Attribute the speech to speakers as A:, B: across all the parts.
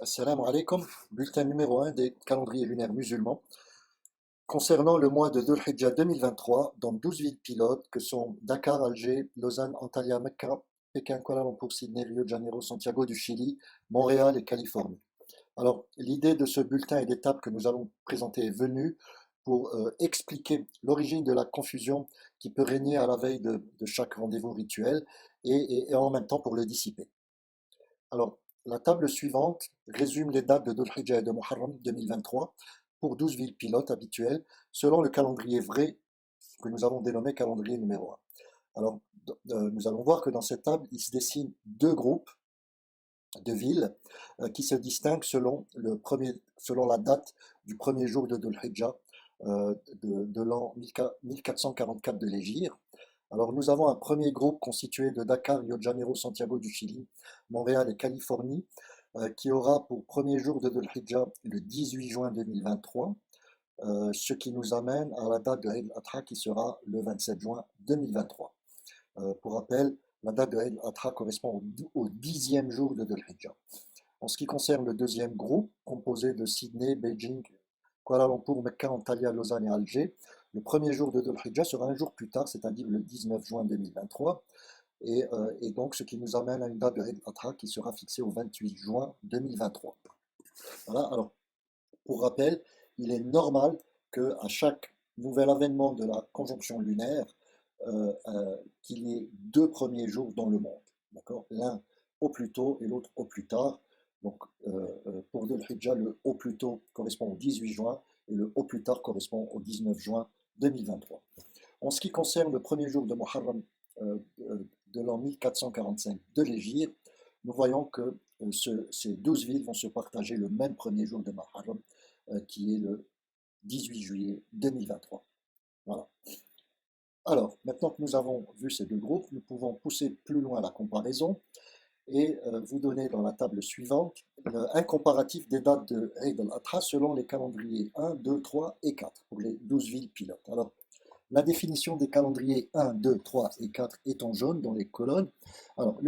A: Assalamu alaikum, bulletin numéro 1 des calendriers lunaires musulmans. Concernant le mois de Dhul Hijjah 2023, dans 12 villes pilotes que sont Dakar, Alger, Lausanne, Antalya, Mecca, Pékin, Kuala Lumpur, Sydney, Rio de Janeiro, Santiago du Chili, Montréal et Californie. Alors, l'idée de ce bulletin et d'étape que nous allons présenter est venue pour expliquer l'origine de la confusion qui peut régner à la veille de chaque rendez-vous rituel et en même temps pour le dissiper. Alors, la table suivante résume les dates de Dhul Hijjah et de Muharram 2023 pour 12 villes pilotes habituelles selon le calendrier vrai que nous avons dénommé calendrier numéro 1. Alors, nous allons voir que dans cette table, il se dessine deux groupes de villes qui se distinguent selon la date du premier jour de Dhul Hijjah de l'an 1444 de l'Hégire. Alors, nous avons un premier groupe constitué de Dakar, Rio de Janeiro, Santiago du Chili, Montréal et Californie, qui aura pour premier jour de Dhul Hijjah le 18 juin 2023, ce qui nous amène à la date de Eid al-Adha qui sera le 27 juin 2023. Pour rappel, la date de Eid al-Adha correspond au 10e jour de Dhul Hijjah. En ce qui concerne le deuxième groupe, composé de Sydney, Beijing, Kuala Lumpur, Mecca, Antalya, Lausanne et Alger, le premier jour de Dhul Hijjah sera un jour plus tard, c'est-à-dire le 19 juin 2023, et donc ce qui nous amène à une date de Eid al-Adha qui sera fixée au 28 juin 2023. Voilà, alors pour rappel, il est normal qu'à chaque nouvel avènement de la conjonction lunaire, qu'il y ait deux premiers jours dans le monde, d'accord? L'un au plus tôt et l'autre au plus tard. Donc pour Dhul Hijjah, le au plus tôt correspond au 18 juin et le au plus tard correspond au 19 juin 2023. En ce qui concerne le premier jour de Muharram de l'an 1445 de l'Hégire, nous voyons que ces 12 villes vont se partager le même premier jour de Muharram, qui est le 18 juillet 2023. Voilà. Alors, maintenant que nous avons vu ces deux groupes, nous pouvons pousser plus loin la comparaison et vous donner dans la table suivante un comparatif des dates de Eid al-Adha selon les calendriers 1, 2, 3 et 4 pour les 12 villes pilotes. Alors, la définition des calendriers 1, 2, 3 et 4 est en jaune dans les colonnes. Alors,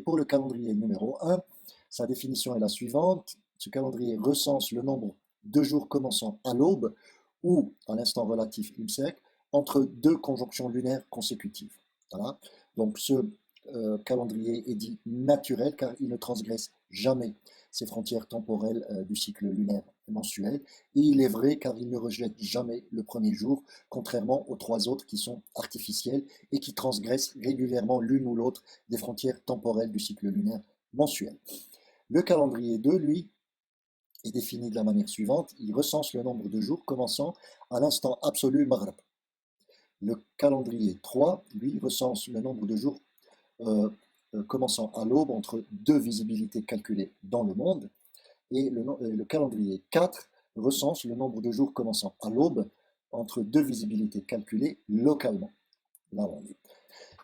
A: pour le calendrier numéro 1, sa définition est la suivante. Ce calendrier recense le nombre de jours commençant à l'aube ou à l'instant relatif IMSEC entre deux conjonctions lunaires consécutives. Voilà. Donc, ce calendrier est dit naturel car il ne transgresse jamais ces frontières temporelles du cycle lunaire mensuel. Et il est vrai car il ne rejette jamais le premier jour, contrairement aux trois autres qui sont artificiels et qui transgressent régulièrement l'une ou l'autre des frontières temporelles du cycle lunaire mensuel. Le calendrier 2, lui, est défini de la manière suivante. Il recense le nombre de jours commençant à l'instant absolu Maghreb. Le calendrier 3, lui, recense le nombre de jours commençant à l'aube entre deux visibilités calculées dans le monde. Et le calendrier 4 recense le nombre de jours commençant à l'aube entre deux visibilités calculées localement. Là,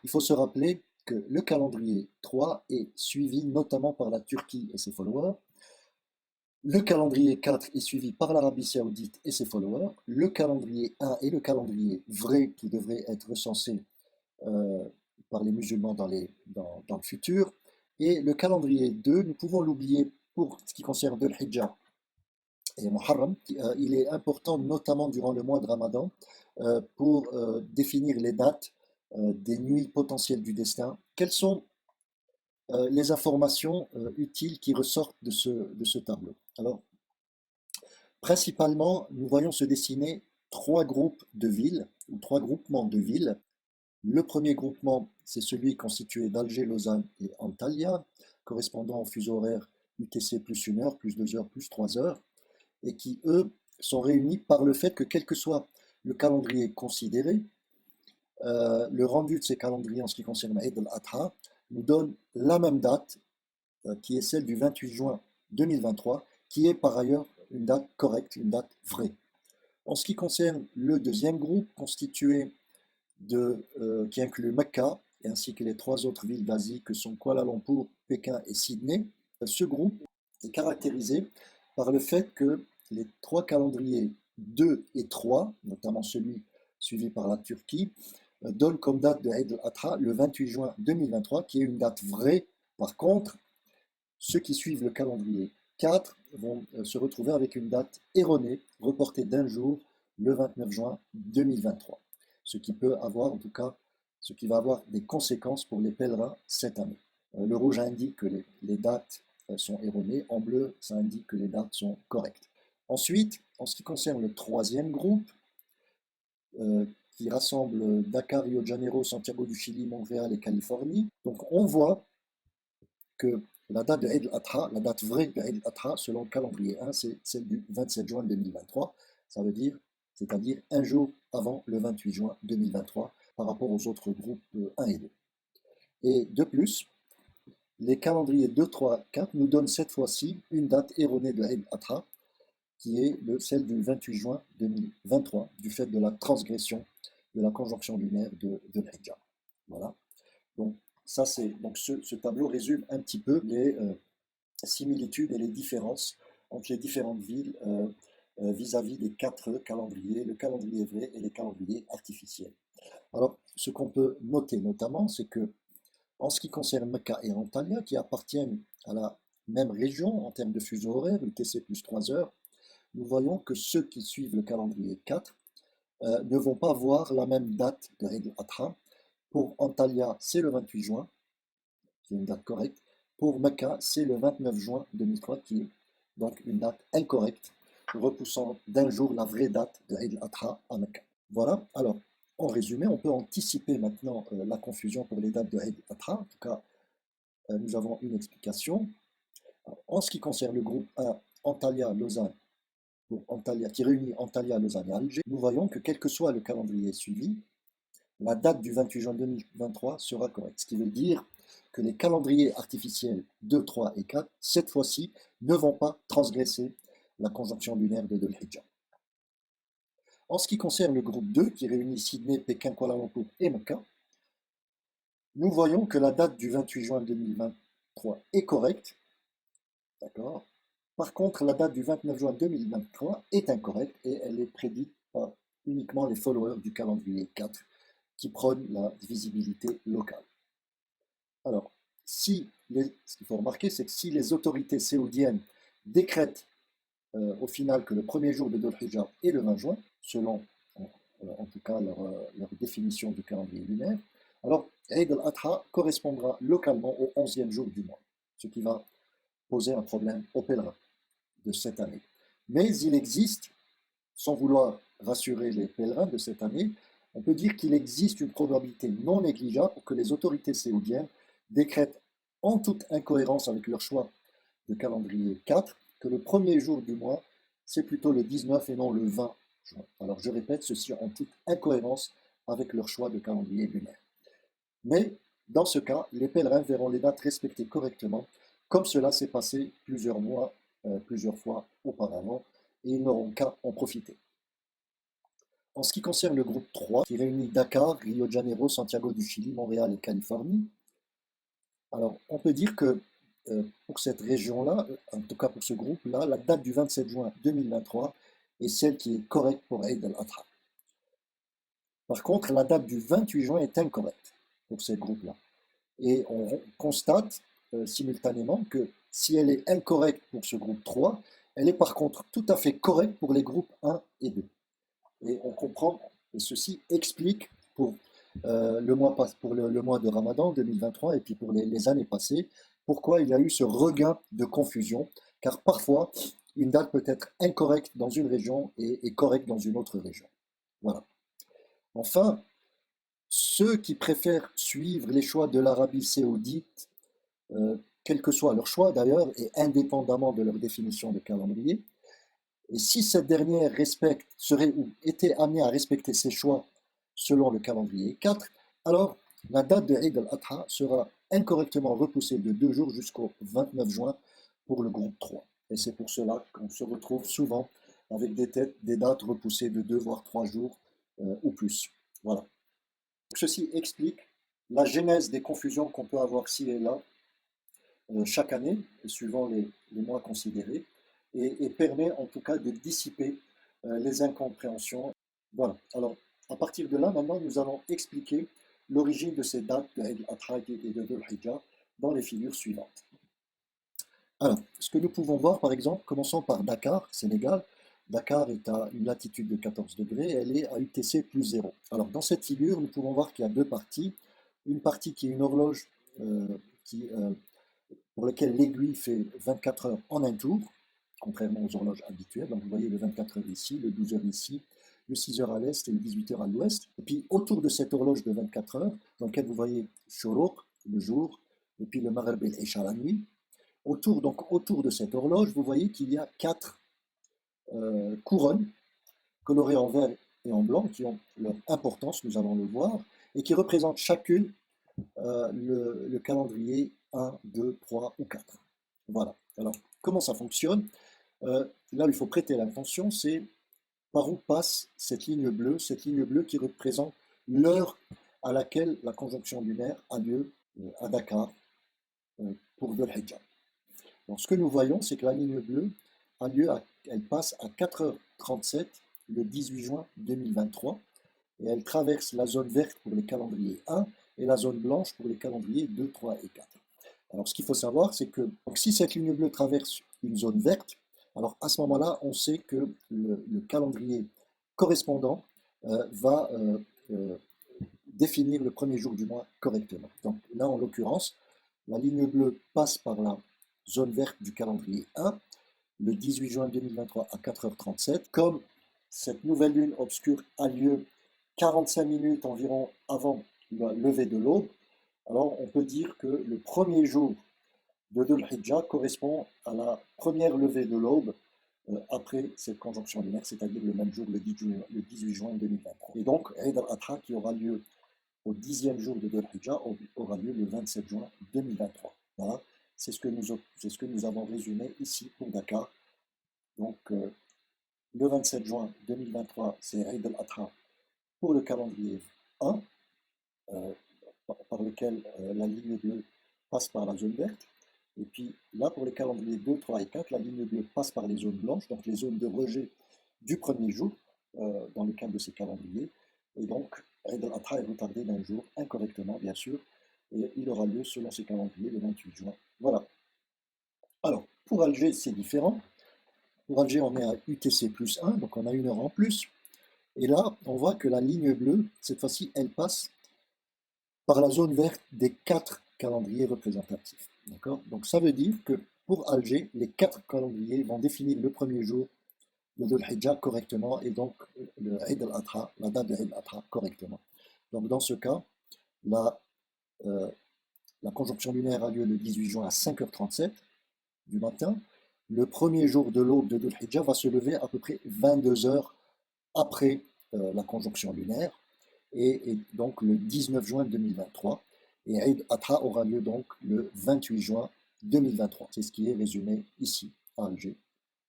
A: il faut se rappeler que le calendrier 3 est suivi notamment par la Turquie et ses followers. Le calendrier 4 est suivi par l'Arabie Saoudite et ses followers. Le calendrier 1 est le calendrier vrai qui devrait être recensé par les musulmans dans le futur. Et le calendrier 2, nous pouvons l'oublier pour ce qui concerne Dhul Hijjah et Muharram. Il est important, notamment durant le mois de Ramadan, pour définir les dates des nuits potentielles du destin. Quelles sont les informations utiles qui ressortent de ce tableau? Alors, principalement, nous voyons se dessiner trois groupes de villes, ou trois groupements de villes. Le premier groupement, c'est celui constitué d'Alger, Lausanne et Antalya, correspondant au fuseau horaire UTC plus 1 heure, plus 2 heures, plus 3 heures, et qui, eux, sont réunis par le fait que, quel que soit le calendrier considéré, le rendu de ces calendriers en ce qui concerne Eid al-Adha nous donne la même date, qui est celle du 28 juin 2023, qui est par ailleurs une date correcte, une date vraie. En ce qui concerne le deuxième groupe, constitué qui inclut Mecca, ainsi que les trois autres villes d'Asie que sont Kuala Lumpur, Pékin et Sydney, ce groupe est caractérisé par le fait que les trois calendriers 2 et 3, notamment celui suivi par la Turquie, donnent comme date de Eid al-Adha le 28 juin 2023, qui est une date vraie. Par contre, ceux qui suivent le calendrier 4 vont se retrouver avec une date erronée, reportée d'un jour, le 29 juin 2023. Ce qui peut avoir, en tout cas, ce qui va avoir des conséquences pour les pèlerins cette année. Le rouge indique que les dates sont erronées, en bleu, ça indique que les dates sont correctes. Ensuite, en ce qui concerne le troisième groupe, qui rassemble Dakar, Rio de Janeiro, Santiago du Chili, Montréal et Californie, donc on voit que la date de Eid al-Adha, la date vraie de Eid al-Adha, selon le calendrier 1, c'est celle du 27 juin 2023. Ça veut dire, c'est-à-dire un jour avant le 28 juin 2023 par rapport aux autres groupes 1 et 2. Et de plus, les calendriers 2, 3, 4 nous donnent cette fois-ci une date erronée de Eid al-Adha, qui est celle du 28 juin 2023, du fait de la transgression de la conjonction lunaire de l'Hijjah. Voilà. Donc, ça, donc ce tableau résume un petit peu les similitudes et les différences entre les différentes villes vis-à-vis des 4 calendriers, le calendrier vrai et les calendriers artificiels. Alors, ce qu'on peut noter notamment, c'est que en ce qui concerne Mecca et Antalya, qui appartiennent à la même région en termes de fuseau horaire, UTC plus 3 heures, nous voyons que ceux qui suivent le calendrier 4 ne vont pas voir la même date de Eid al-Adha. Pour Antalya, c'est le 28 juin, qui est une date correcte. Pour Mecca, c'est le 29 juin 2003, qui est donc une date incorrecte, repoussant d'un jour la vraie date de Eid al-Adha à Mecca. Voilà, alors, en résumé, on peut anticiper maintenant la confusion pour les dates de Eid al-Adha. En tout cas, nous avons une explication. Alors, en ce qui concerne le groupe 1, Antalya, Lausanne, qui réunit Antalya, Lausanne et Alger, nous voyons que quel que soit le calendrier suivi, la date du 28 juin 2023 sera correcte. Ce qui veut dire que les calendriers artificiels 2, 3 et 4, cette fois-ci, ne vont pas transgresser la conjonction lunaire de Dhul Hijjah. En ce qui concerne le groupe 2, qui réunit Sydney, Pékin, Kuala Lumpur et Mecca, nous voyons que la date du 28 juin 2023 est correcte. D'accord. Par contre, la date du 29 juin 2023 est incorrecte et elle est prédite par uniquement les followers du calendrier 4 qui prônent la visibilité locale. Alors, ce qu'il faut remarquer, c'est que si les autorités saoudiennes décrètent au final que le premier jour de Dhul Hijjah est le 20 juin, selon en tout cas leur définition du calendrier lunaire, alors Eid al-Adha correspondra localement au 11e jour du mois, ce qui va poser un problème aux pèlerins de cette année. Mais il existe, sans vouloir rassurer les pèlerins de cette année, on peut dire qu'il existe une probabilité non négligeable pour que les autorités saoudiennes décrètent en toute incohérence avec leur choix de calendrier 4 que le premier jour du mois, c'est plutôt le 19 et non le 20 juin. Alors je répète, ceci en toute incohérence avec leur choix de calendrier lunaire. Mais dans ce cas, les pèlerins verront les dates respectées correctement, comme cela s'est passé plusieurs fois auparavant, et ils n'auront qu'à en profiter. En ce qui concerne le groupe 3, qui réunit Dakar, Rio de Janeiro, Santiago du Chili, Montréal et Californie, alors on peut dire que pour cette région-là, en tout cas pour ce groupe-là, la date du 27 juin 2023 est celle qui est correcte pour Eid al-Adha. Par contre, la date du 28 juin est incorrecte pour ce groupe-là. Et on constate simultanément que si elle est incorrecte pour ce groupe 3, elle est par contre tout à fait correcte pour les groupes 1 et 2. Et on comprend, et ceci explique pour le mois de Ramadan 2023 et puis pour les années passées, pourquoi il y a eu ce regain de confusion, car parfois une date peut être incorrecte dans une région et correcte dans une autre région. Voilà. Enfin, ceux qui préfèrent suivre les choix de l'Arabie saoudite, quel que soit leur choix d'ailleurs, et indépendamment de leur définition de calendrier, et si cette dernière serait ou était amenée à respecter ses choix selon le calendrier 4, alors la date de Eid al-Adha sera incorrectement repoussée de 2 jours jusqu'au 29 juin pour le groupe 3. Et c'est pour cela qu'on se retrouve souvent avec des dates repoussées de 2 voire 3 jours ou plus. Voilà. Ceci explique la genèse des confusions qu'on peut avoir ci et là chaque année, suivant les mois considérés, et permet en tout cas de dissiper les incompréhensions. Voilà. Alors, à partir de là, maintenant, nous allons expliquer l'origine de ces dates de Eid al-Adha et de Dhul Hijjah dans les figures suivantes. Alors, ce que nous pouvons voir, par exemple, commençons par Dakar, Sénégal. Dakar est à une latitude de 14 degrés, elle est à UTC plus 0. Alors, dans cette figure, nous pouvons voir qu'il y a deux parties. Une partie qui est une horloge euh, qui, pour laquelle l'aiguille fait 24 heures en un tour, contrairement aux horloges habituelles. Donc, vous voyez le 24 heures ici, le 12 heures ici, le 6 heures à l'est et le 18 heures à l'ouest. Et puis, autour de cette horloge de 24 heures, dans laquelle vous voyez Shuruq, le jour, et puis le Maghreb et l'Isha, la nuit, autour de cette horloge, vous voyez qu'il y a quatre couronnes colorées en vert et en blanc qui ont leur importance, nous allons le voir, et qui représentent chacune le calendrier 1, 2, 3 ou 4. Voilà. Alors, comment ça fonctionne? Là, il faut prêter l'attention, c'est par où passe cette ligne bleue qui représente l'heure à laquelle la conjonction lunaire a lieu à Dakar pour Dhul Hijjah. Donc, ce que nous voyons, c'est que la ligne bleue a lieu elle passe à 4h37 le 18 juin 2023 et elle traverse la zone verte pour les calendriers 1 et la zone blanche pour les calendriers 2, 3 et 4. Alors, ce qu'il faut savoir, c'est que donc, si cette ligne bleue traverse une zone verte, alors à ce moment-là, on sait que le calendrier correspondant va définir le premier jour du mois correctement. Donc là, en l'occurrence, la ligne bleue passe par la zone verte du calendrier 1, le 18 juin 2023 à 4h37. Comme cette nouvelle lune obscure a lieu 45 minutes environ avant le lever de l'aube, alors on peut dire que le premier jour de Dhul Hijjah correspond à la première levée de l'aube après cette conjonction lunaire, c'est-à-dire le même jour, le 18 juin 2023. Et donc, Eid al-Adha, qui aura lieu au 10e jour de Dhul Hijjah, aura lieu le 27 juin 2023. Voilà, c'est ce que nous avons résumé ici pour Dakar. Donc, le 27 juin 2023, c'est Eid al-Adha pour le calendrier 1, euh, par lequel la ligne bleue passe par la zone verte. Et puis là, pour les calendriers 2, 3 et 4, la ligne bleue passe par les zones blanches, donc les zones de rejet du premier jour, dans le cadre de ces calendriers. Et donc, Eid al-Adha est retardé d'un jour, incorrectement bien sûr, et il aura lieu selon ces calendriers le 28 juin. Voilà. Alors, pour Alger, c'est différent. Pour Alger, on est à UTC plus 1, donc on a une heure en plus. Et là, on voit que la ligne bleue, cette fois-ci, elle passe par la zone verte des quatre calendriers représentatifs. D'accord? Donc ça veut dire que pour Alger, les quatre calendriers vont définir le premier jour de Dhul Hijjah correctement et donc le Eid al-Adha, la date de Eid al-Adha correctement. Donc dans ce cas, la, euh, la conjonction lunaire a lieu le 18 juin à 5h37 du matin. Le premier jour de l'aube de Dhul Hijjah va se lever à peu près 22 heures après la conjonction lunaire et donc le 19 juin 2023. Et Eid Adha aura lieu donc le 28 juin 2023. C'est ce qui est résumé ici à Alger.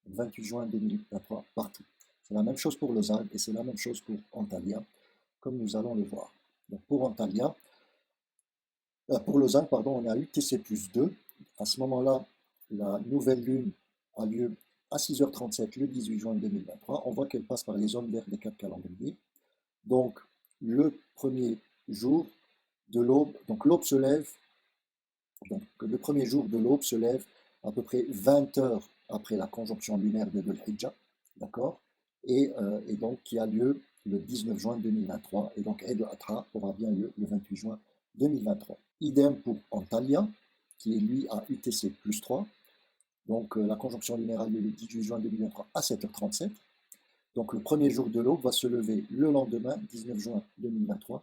A: 28 juin 2023 partout. C'est la même chose pour Lausanne et c'est la même chose pour Antalya, comme nous allons le voir. Donc pour Antalya, pour Lausanne, pardon, on a UTC plus 2. À ce moment-là, la nouvelle lune a lieu à 6h37 le 18 juin 2023. On voit qu'elle passe par les zones vertes des quatre calendriers. Donc, le premier jour de l'aube, donc l'aube se lève, donc le premier jour de l'aube se lève à peu près 20 heures après la conjonction lunaire de Dhul Hijjah, d'accord, et donc qui a lieu le 19 juin 2023, et donc Eid al-Adha aura bien lieu le 28 juin 2023. Idem pour Antalya, qui est lui à UTC plus 3, donc la conjonction lunaire a lieu le 18 juin 2023 à 7h37. Donc le premier jour de l'aube va se lever le lendemain, 19 juin 2023,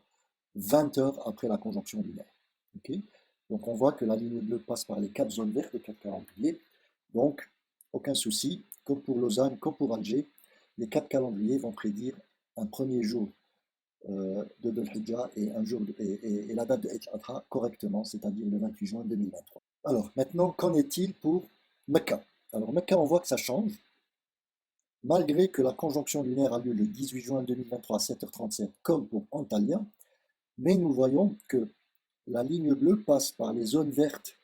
A: 20 heures après la conjonction lunaire. Okay, donc on voit que la ligne bleue passe par les quatre zones vertes, les quatre calendriers. Donc aucun souci, comme pour Lausanne, comme pour Alger, les quatre calendriers vont prédire un premier jour de Dhul Hijjah et, et la date de Eid al-Adha correctement, c'est-à-dire le 28 juin 2023. Alors maintenant, qu'en est-il pour Mecca? Alors Mecca, on voit que ça change. Malgré que la conjonction lunaire a lieu le 18 juin 2023 à 7h37, comme pour Antalya, mais nous voyons que la ligne bleue passe par les zones vertes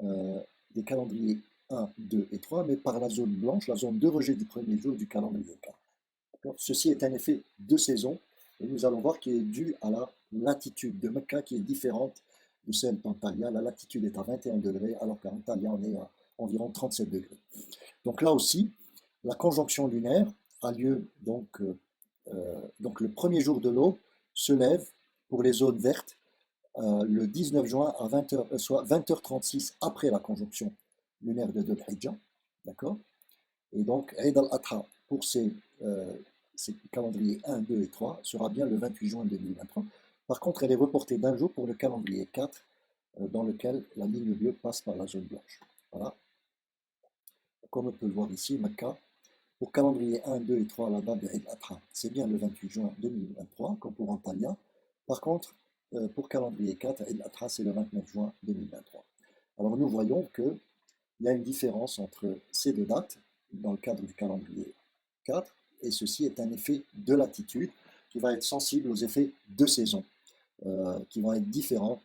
A: des calendriers 1, 2 et 3, mais par la zone blanche, la zone de rejet du premier jour du calendrier 4. Ceci est un effet de saison, et nous allons voir qu'il est dû à la latitude de Mecca qui est différente de celle d'Antalya. La latitude est à 21 degrés, alors qu'à Antalya, on est environ 37 degrés. Donc là aussi, la conjonction lunaire a lieu donc le premier jour de l'aube se lève pour les zones vertes le 19 juin à 20h, soit 20h36 après la conjonction lunaire de Dhul Hijjah, d'accord? Et donc Eid al-Adha pour ces calendriers 1, 2 et 3 sera bien le 28 juin 2023. Par contre, elle est reportée d'un jour pour le calendrier 4, dans lequel la ligne bleue passe par la zone blanche. Voilà. Comme on peut le voir ici, Mecca, pour calendrier 1, 2 et 3, la date de Eid al-Adha, c'est bien le 28 juin 2023, comme pour Antalya. Par contre, pour calendrier 4, Eid al-Adha, c'est le 29 juin 2023. Alors nous voyons qu'il y a une différence entre ces deux dates dans le cadre du calendrier 4, et ceci est un effet de latitude qui va être sensible aux effets de saison, qui vont être différents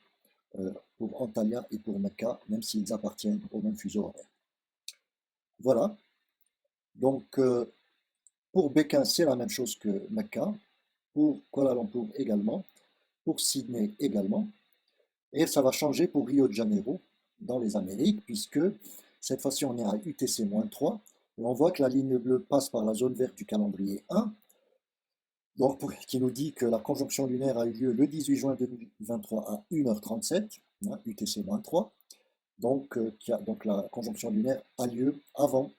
A: pour Antalya et pour Mecca, même s'ils appartiennent au même fuseau horaire. Voilà. Donc, pour Pékin, c'est la même chose que Mecca, pour Kuala Lumpur également, pour Sydney également, et ça va changer pour Rio de Janeiro dans les Amériques, puisque cette fois-ci on est à UTC-3, et on voit que la ligne bleue passe par la zone verte du calendrier 1, donc qui nous dit que la conjonction lunaire a eu lieu le 18 juin 2023 à 1h37, UTC-3, donc la conjonction lunaire a lieu avant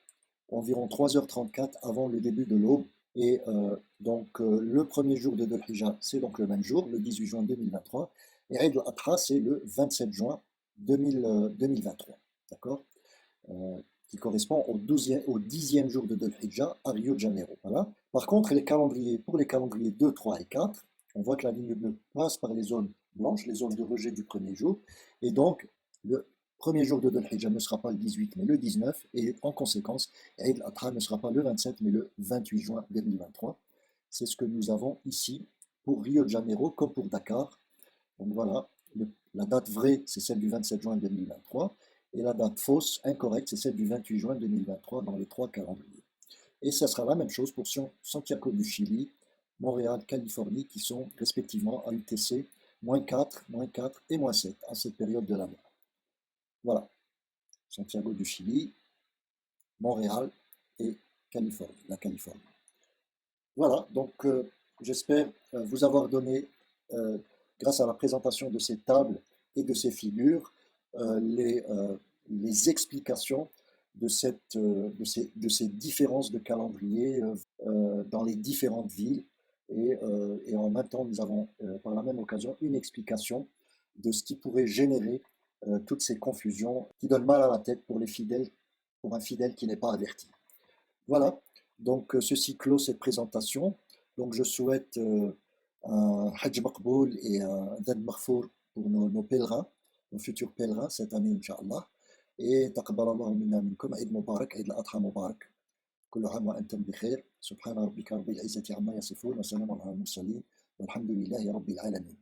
A: environ 3h34 avant le début de l'aube. Et le premier jour de Dhul Hijjah, c'est donc le même jour, le 18 juin 2023. Et Eid al-Adha, c'est le 27 juin 2023. D'accord, qui correspond au 10e jour de Dhul Hijjah à Rio de Janeiro. Voilà. Par contre, pour les calendriers 2, 3 et 4, on voit que la ligne bleue passe par les zones blanches, les zones de rejet du premier jour. Et donc, le premier jour de Dhul Hijjah ne sera pas le 18 mais le 19, et en conséquence, Eid al-Adha ne sera pas le 27 mais le 28 juin 2023. C'est ce que nous avons ici pour Rio de Janeiro comme pour Dakar. Donc voilà, la date vraie c'est celle du 27 juin 2023 et la date fausse, incorrecte, c'est celle du 28 juin 2023 dans les trois calendriers. Et ça sera la même chose pour Santiago du Chili, Montréal, Californie, qui sont respectivement à UTC -4, -4 et -7 à cette période de l'année. Voilà, Santiago du Chili, Montréal et la Californie. Voilà, donc j'espère vous avoir donné, grâce à la présentation de ces tables et de ces figures, les explications de ces différences de calendrier dans les différentes villes. Et en même temps, nous avons par la même occasion une explication de ce qui pourrait générer toutes ces confusions qui donnent mal à la tête pour les fidèles, pour un fidèle qui n'est pas averti. Voilà, donc ceci clôt cette présentation. Donc je souhaite un Hajj Maqboul et un Dhan Maghfour pour nos pèlerins, nos futurs pèlerins cette année, Inch'Allah. Et taqabbalallahu minna minkum, Eid Mubarak, Eid al-Adha Mubarak. كل عام وأنتم بخير سبحان ربك رب العزة عما يصفون وسلام على المرسلين والحمد لله رب العالمين